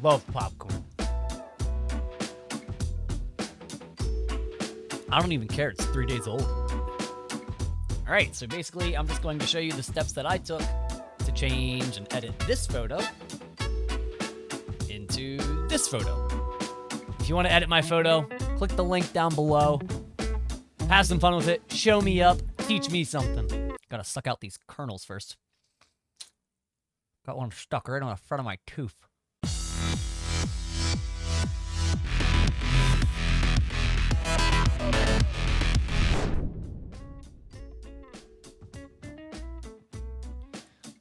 love popcorn. I don't even care. It's 3 days old. All right, so basically, I'm just going to show you the steps that I took to change and edit this photo into this photo. If you want to edit my photo, click the link down below. Have some fun with it. Show me up. Teach me something. Gotta suck out these kernels first. Got one stuck right on the front of my tooth.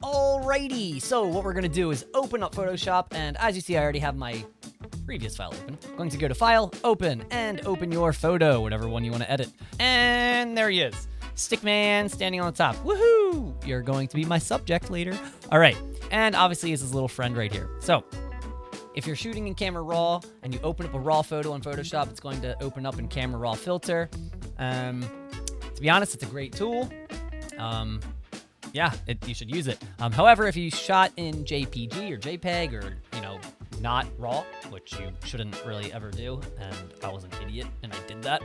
Alrighty, so what we're gonna do is open up Photoshop, and as you see, I already have my previous file open. I'm going to go to File, Open, and open your photo, whatever one you want to edit. And there he is, Stickman standing on the top. Woohoo! You're going to be my subject later. All right, and obviously is his little friend right here. So, if you're shooting in Camera Raw and you open up a raw photo in Photoshop, it's going to open up in Camera Raw Filter. To be honest, it's a great tool. Yeah, you should use it. However, if you shot in JPG or JPEG or, not RAW, which you shouldn't really ever do, and I was an idiot and I did that.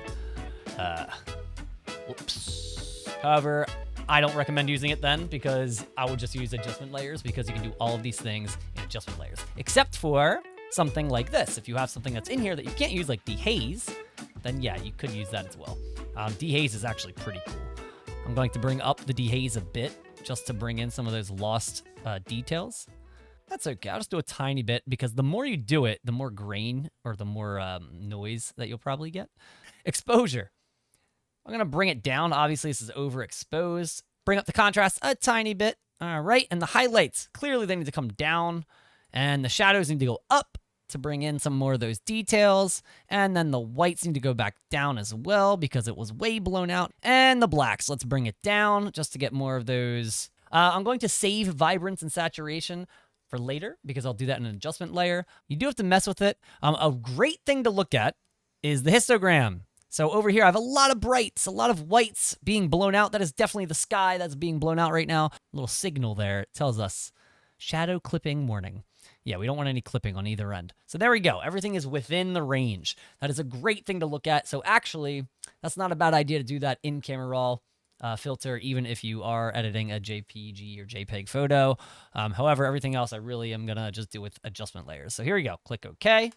Whoops. However, I don't recommend using it then because I would just use adjustment layers because you can do all of these things in adjustment layers. Except for something like this. If you have something that's in here that you can't use, like dehaze, then yeah, you could use that as well. Dehaze is actually pretty cool. I'm going to bring up the dehaze a bit just to bring in some of those lost details. That's okay. I'll just do a tiny bit because the more you do it, the more grain or the more noise that you'll probably get. Exposure. I'm going to bring it down. Obviously, this is overexposed. Bring up the contrast a tiny bit. All right. And the highlights, clearly they need to come down. And the shadows need to go up to bring in some more of those details. And then the whites need to go back down as well because it was way blown out. And the blacks, let's bring it down just to get more of those. I'm going to save vibrance and saturation for later because I'll do that in an adjustment layer. You do have to mess with it. A great thing to look at is the histogram. So over here, I have a lot of brights, a lot of whites being blown out. That is definitely the sky that's being blown out right now. A little signal there. It tells us shadow clipping warning. Yeah, we don't want any clipping on either end. So there we go. Everything is within the range. That is a great thing to look at. So actually, that's not a bad idea to do that in Camera Raw filter, even if you are editing a JPG or JPEG photo. However, everything else I really am going to just do with adjustment layers. So here we go. Click OK.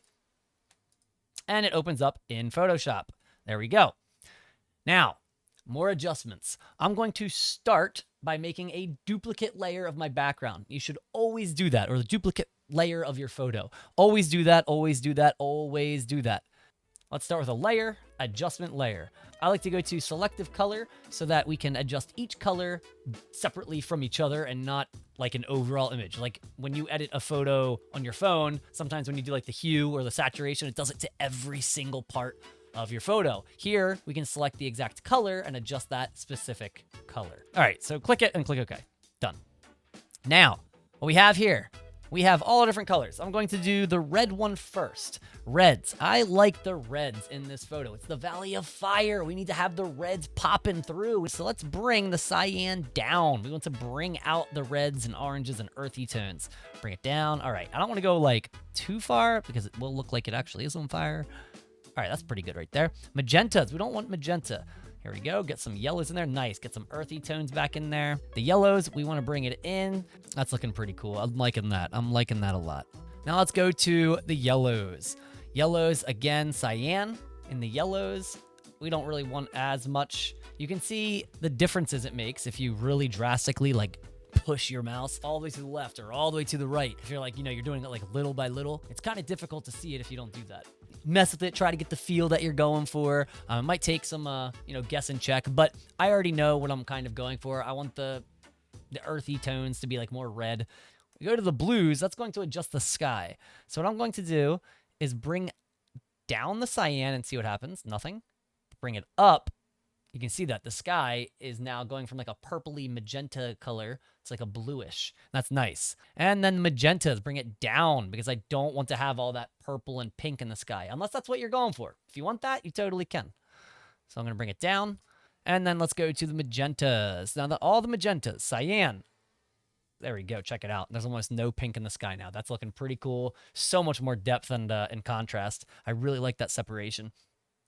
And it opens up in Photoshop. There we go. Now, more adjustments. I'm going to start by making a duplicate layer of my background. You should always do that, or the duplicate layer of your photo. Always do that, always do that, always do that. Let's start with a layer, adjustment layer. I like to go to Selective Color so that we can adjust each color separately from each other and not like an overall image. Like when you edit a photo on your phone, sometimes when you do like the hue or the saturation, it does it to every single part of your photo. Here, we can select the exact color and adjust that specific color. All right, so click it and click OK. Done. Now, what we have here, we have all the different colors. I'm going to do the red one first. Reds. I like the reds in this photo. It's the Valley of Fire. We need to have the reds popping through. So let's bring the cyan down. We want to bring out the reds and oranges and earthy tones. Bring it down. All right, I don't want to go like too far because it will look like it actually is on fire. All right, that's pretty good right there. Magentas, we don't want magenta. Here we go, get some yellows in there, nice. Get some earthy tones back in there. The yellows, we wanna bring it in. That's looking pretty cool, I'm liking that a lot. Now let's go to the yellows. Yellows, again, cyan. In the yellows, we don't really want as much. You can see the differences it makes if you really drastically like push your mouse all the way to the left or all the way to the right. If you're like, you're doing it like little by little, it's kind of difficult to see it if you don't do that. Mess with it, try to get the feel that you're going for. It might take some, guess and check, but I already know what I'm kind of going for. I want the earthy tones to be like more red. We go to the blues, that's going to adjust the sky. So what I'm going to do is bring down the cyan and see what happens. Nothing. Bring it up. You can see that the sky is now going from like a purpley magenta color. It's like a bluish. That's nice. And then magentas, bring it down because I don't want to have all that purple and pink in the sky, unless that's what you're going for. If you want that, you totally can. So I'm going to bring it down. And then let's go to the magentas. Now all the magentas, cyan, There we go. Check it out. There's almost no pink in the sky now. That's looking pretty cool. So much more depth and contrast. I really like that separation.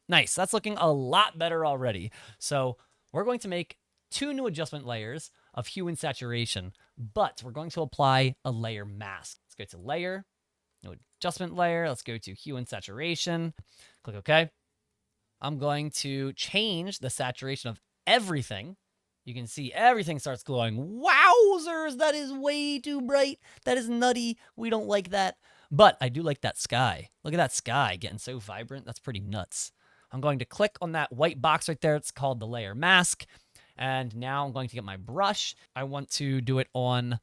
Nice. That's looking a lot better already. So we're going to make 2 new adjustment layers of hue and saturation, but we're going to apply a layer mask. Let's go to layer, new adjustment layer. Let's go to hue and saturation. Click OK. I'm going to change the saturation of everything. You can see everything starts glowing. Wowzers, that is way too bright. That is nutty. We don't like that. But I do like that sky. Look at that sky getting so vibrant. That's pretty nuts. I'm going to click on that white box right there. It's called the layer mask. And now I'm going to get my brush. I want to do it on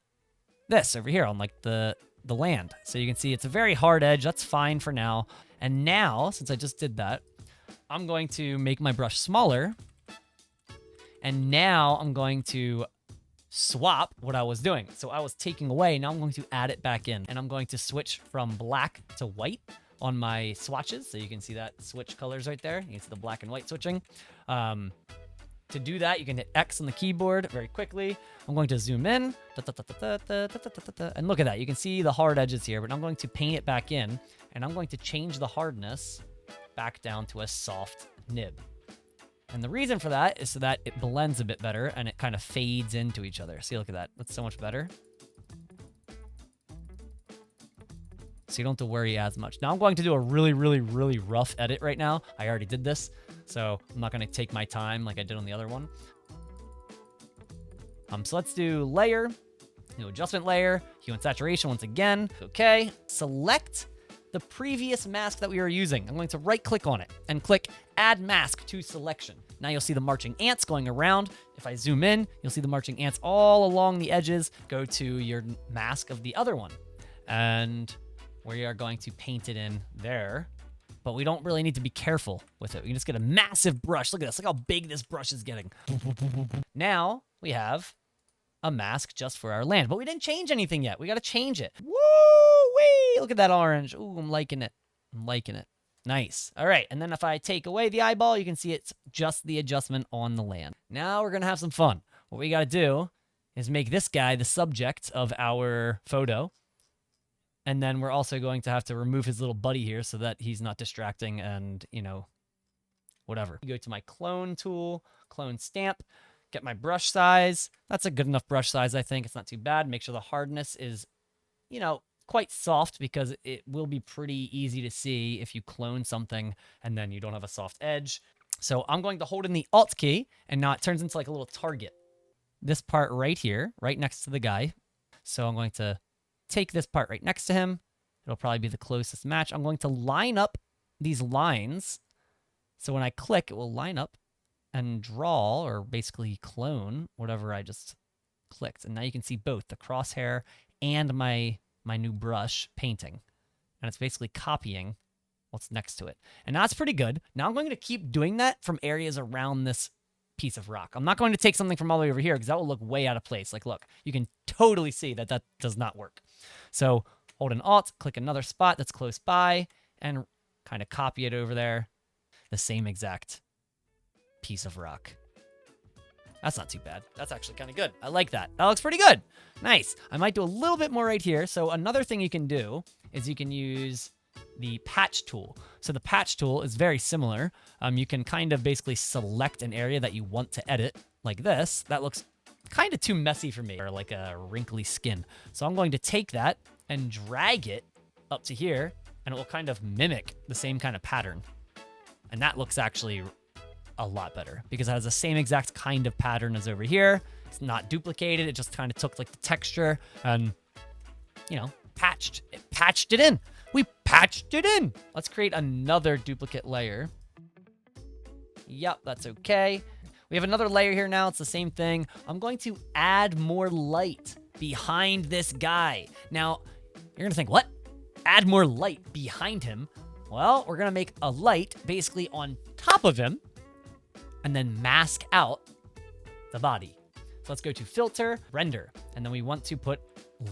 this over here, on like the land. So you can see it's a very hard edge. That's fine for now. And now, since I just did that, I'm going to make my brush smaller. And now I'm going to swap what I was doing. So I was taking away, now I'm going to add it back in. And I'm going to switch from black to white on my swatches. So you can see that switch colors right there. You can see the black and white switching. To do that, you can hit X on the keyboard very quickly. I'm going to zoom in. And look at that. You can see the hard edges here, but I'm going to paint it back in. And I'm going to change the hardness back down to a soft nib. And the reason for that is so that it blends a bit better and it kind of fades into each other. See, look at that. That's so much better. So you don't have to worry as much. Now I'm going to do a really, really, really rough edit right now. I already did this, so I'm not going to take my time like I did on the other one. So let's do layer, new adjustment layer, hue and saturation once again. Okay, select the previous mask that we were using. I'm going to right click on it and click add mask to selection. Now you'll see the marching ants going around. If I zoom in, you'll see the marching ants all along the edges. Go to your mask of the other one. And we are going to paint it in there. But we don't really need to be careful with it. We can just get a massive brush. Look at this. Look how big this brush is getting. Now we have a mask just for our land. But we didn't change anything yet. We got to change it. Woo-wee! Look at that orange. Ooh, I'm liking it. I'm liking it. Nice. All right. And then if I take away the eyeball, you can see it's just the adjustment on the land. Now we're going to have some fun. What we got to do is make this guy the subject of our photo. And then we're also going to have to remove his little buddy here so that he's not distracting and, you know, whatever. Go to my clone tool, clone stamp, get my brush size. That's a good enough brush size, I think. It's not too bad. Make sure the hardness is, you know, quite soft because it will be pretty easy to see if you clone something and then you don't have a soft edge. So I'm going to hold in the Alt key and now it turns into like a little target. This part right here, right next to the guy. So I'm going to take this part right next to him. It'll probably be the closest match. I'm going to line up these lines. So when I click, it will line up and draw or basically clone whatever I just clicked. And now you can see both the crosshair and my new brush painting. And it's basically copying what's next to it. And that's pretty good. Now I'm going to keep doing that from areas around this piece of rock. I'm not going to take something from all the way over here because that will look way out of place. Like, look, you can totally see that that does not work. So hold an Alt, click another spot that's close by, and kind of copy it over there. The same exact piece of rock. That's not too bad. That's actually kind of good. I like that. That looks pretty good. Nice. I might do a little bit more right here. So another thing you can do is you can use the patch tool. So the patch tool is very similar. You can kind of basically select an area that you want to edit like this. That looks kind of too messy for me, or like a wrinkly skin. So I'm going to take that and drag it up to here, and it will kind of mimic the same kind of pattern. And that looks actually a lot better because it has the same exact kind of pattern as over here. It's not duplicated. It just kind of took like the texture and, you know, patched it in. We patched it in. Let's create another duplicate layer. Yep, that's okay. We have another layer here now. It's the same thing. I'm going to add more light behind this guy. Now, you're going to think, what? Add more light behind him? Well, we're going to make a light basically on top of him and then mask out the body. So let's go to Filter, Render, and then we want to put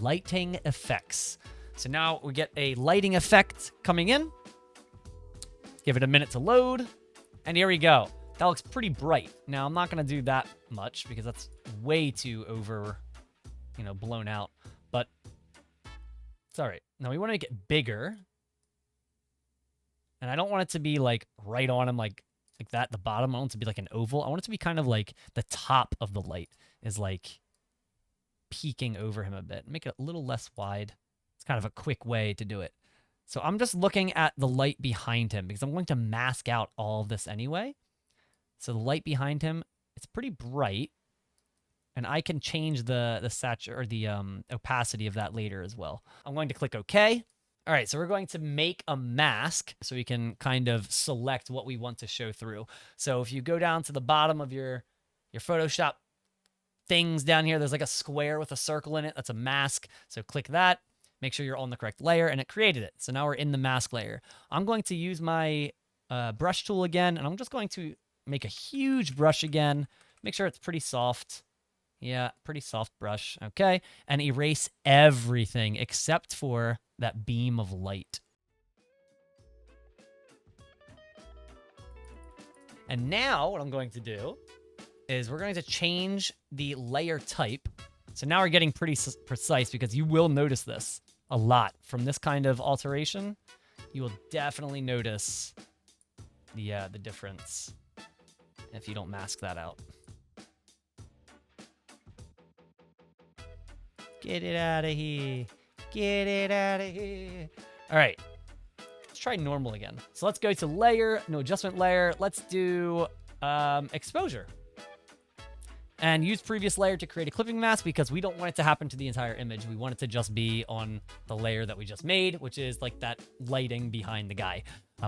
Lighting Effects. So now we get a lighting effect coming in. Give it a minute to load, and here we go. That looks pretty bright. Now, I'm not going to do that much because that's way too over you know, blown out. But it's all right. Now we want to make it bigger. And I don't want it to be like right on him like that, the bottom. I want it to be like an oval. I want it to be kind of like the top of the light is like peeking over him a bit. Make it a little less wide. It's kind of a quick way to do it. So I'm just looking at the light behind him because I'm going to mask out all of this anyway. So the light behind him, it's pretty bright. And I can change the opacity of that later as well. I'm going to click OK. All right, so we're going to make a mask so we can kind of select what we want to show through. So if you go down to the bottom of your Photoshop things down here, there's like a square with a circle in it. That's a mask. So click that. Make sure you're on the correct layer, and it created it. So now we're in the mask layer. I'm going to use my brush tool again, and I'm just going to make a huge brush again. Make sure it's pretty soft. Yeah, pretty soft brush. Okay, and erase everything except for that beam of light. And now what I'm going to do is we're going to change the layer type. So now we're getting pretty precise because you will notice this a lot from this kind of alteration. You will definitely notice the difference if you don't mask that out. Get it out of here. Get it out of here. All right. Let's try normal again. So let's go to layer, no adjustment layer. Let's do exposure. And use previous layer to create a clipping mask because we don't want it to happen to the entire image. We want it to just be on the layer that we just made, which is like that lighting behind the guy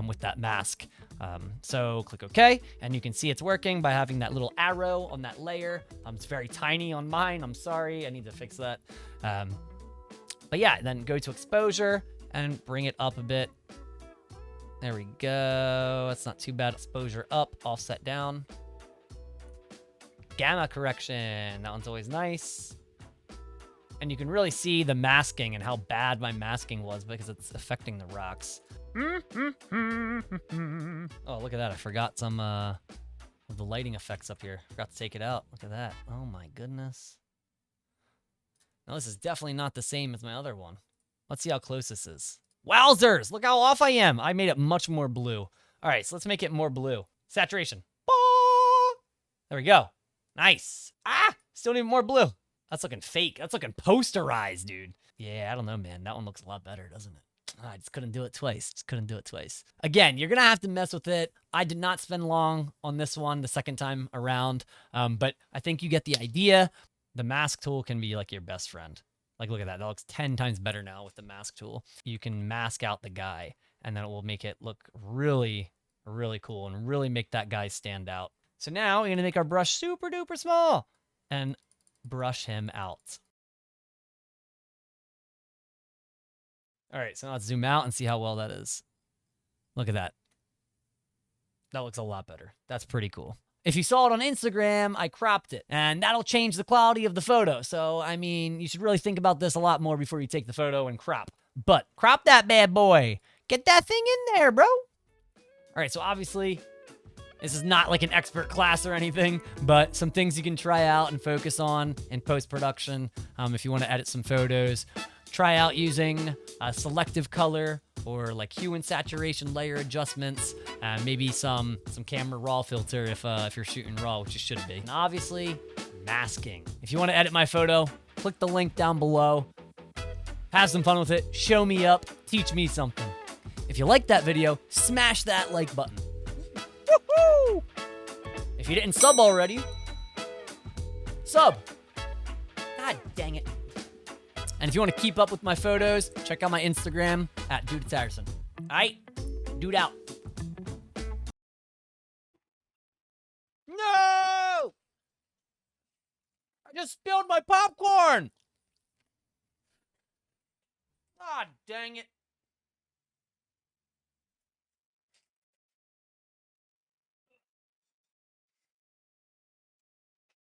with that mask. So click OK, and you can see it's working by having that little arrow on that layer. It's very tiny on mine. I'm sorry. I need to fix that. But yeah, then go to exposure and bring it up a bit. There we go. That's not too bad. Exposure up, offset down. Gamma correction. That one's always nice. And you can really see the masking and how bad my masking was because it's affecting the rocks. Oh, look at that. I forgot some of the lighting effects up here. Forgot to take it out. Look at that. Oh my goodness. Now this is definitely not the same as my other one. Let's see how close this is. Wowzers! Look how off I am. I made it much more blue. All right, so let's make it more blue. Saturation. There we go. Nice. Ah, still need more blue. That's looking fake. That's looking posterized, dude. Yeah, I don't know, man. That one looks a lot better, doesn't it? I just couldn't do it twice. Again, you're going to have to mess with it. I did not spend long on this one the second time around, but I think you get the idea. The mask tool can be like your best friend. Like, look at that. That looks 10 times better now with the mask tool. You can mask out the guy, and then it will make it look really, really cool and really make that guy stand out. So now we're going to make our brush super duper small and brush him out. All right, so now let's zoom out and see how well that is. Look at that. That looks a lot better. That's pretty cool. If you saw it on Instagram, I cropped it, and that'll change the quality of the photo. So, I mean, you should really think about this a lot more before you take the photo and crop. But crop that bad boy. Get that thing in there, bro. All right, so obviously, this is not like an expert class or anything, but some things you can try out and focus on in post-production if you want to edit some photos. Try out using Selective Color or like hue and saturation layer adjustments, maybe some camera raw filter if you're shooting raw, which you should be. And obviously, masking. If you want to edit my photo, click the link down below. Have some fun with it. Show me up. Teach me something. If you liked that video, smash that like button. Woohoo! If you didn't sub already, sub. God dang it. And if you want to keep up with my photos, check out my Instagram at @DudeTyerson. All right, dude out. No! I just spilled my popcorn. God dang it.